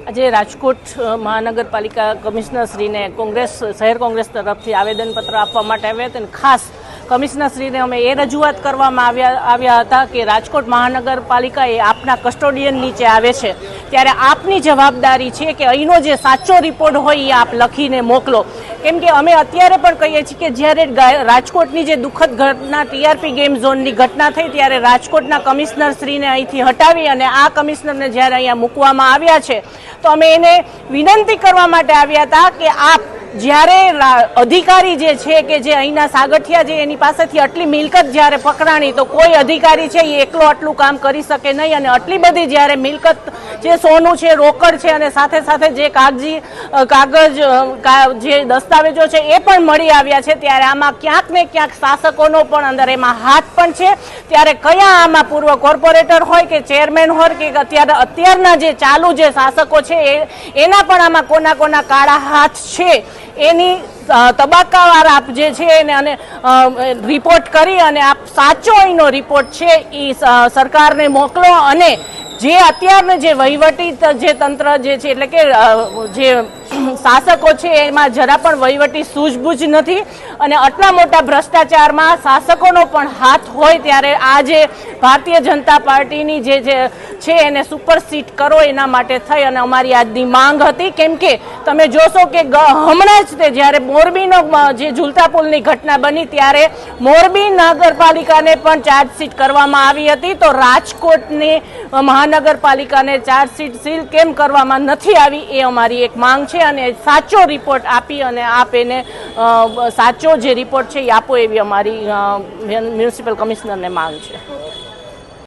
આજે રાજકોટ મહાનગરપાલિકા કમિશનરશ્રીને શહેર કોંગ્રેસ તરફથી આવેદનપત્ર આપવા માટે આવ્યા હતા અને ખાસ કમિશનરશ્રીને અમે એ રજૂઆત કરવામાં આવ્યા હતા કે રાજકોટ મહાનગરપાલિકા એ આપના કસ્ટોડિયન નીચે આવે છે, ત્યારે આપની જવાબદારી છે કે અહીંનો જે સાચો રિપોર્ટ હોય એ આપ લખીને મોકલો. કેમ કે અમે અત્યારે પણ કહીએ છીએ કે જ્યારે રાજકોટની જે દુઃખદ ઘટના ટીઆરપી ગેમ ઝોનની ઘટના થઈ ત્યારે રાજકોટના કમિશનરશ્રીને અહીંથી હટાવી અને આ કમિશનરને જ્યારે અહીંયા મૂકવામાં આવ્યા છે તો અમે એને વિનંતી કરવા માટે આવ્યા હતા કે આપ જ્યારે અધિકારી જે છે કે જે અહીંના સાગઠિયા જે એની પાસેથી આટલી મિલકત જ્યારે પકડાણી તો કોઈ અધિકારી છે એ એકલો આટલું કામ કરી શકે નહીં, અને આટલી બધી જ્યારે મિલકત જે સોનું છે, રોકડ છે અને સાથે સાથે જે કાગજ જે દસ્તાવેજો છે એ પણ મળી આવ્યા છે, ત્યારે આમાં ક્યાંક ને ક્યાંક શાસકોનો પણ અંદર એમાં હાથ પણ છે. ત્યારે કયા આમાં પૂર્વ કોર્પોરેટર હોય કે ચેરમેન હોય કે અત્યારના જે ચાલુ જે શાસકો છે એના પણ આમાં કોના કોના કાળા હાથ છે એની તબક્કાવાર આપ જે છે અને રિપોર્ટ કરી અને આપ સાચો અહીંનો રિપોર્ટ છે એ સરકારને મોકલો. અને જે અત્યારનું જે વહીવટી જે તંત્ર જે છે એટલે કે જે શાસકો છે એમાં જરા પણ વહીવટી સૂઝબૂઝ નથી અને આટલા મોટા ભ્રષ્ટાચારમાં શાસકોનો પણ હાથ હોય ત્યારે આ જે ભારતીય જનતા પાર્ટીની જે છે એને સુપરસીટ કરો એના માટે થઈ અને અમારી આજની માંગ હતી. કેમ કે તમે જોશો કે હમણાં જ તે જ્યારે મોરબીનો જે ઝૂલતા પુલની ઘટના બની ત્યારે મોરબી નગરપાલિકાને પણ ચાર્જશીટ કરવામાં આવી હતી, તો રાજકોટની મહાનગરપાલિકાને ચાર્જશીટ સીલ કેમ કરવામાં નથી આવી એ અમારી એક માંગ છે. અને સાચો રિપોર્ટ આપી અને આપ એને સાચો જે રિપોર્ટ છે એ આપો એવી અમારી મ્યુનિસિપલ કમિશનરને માંગ છે.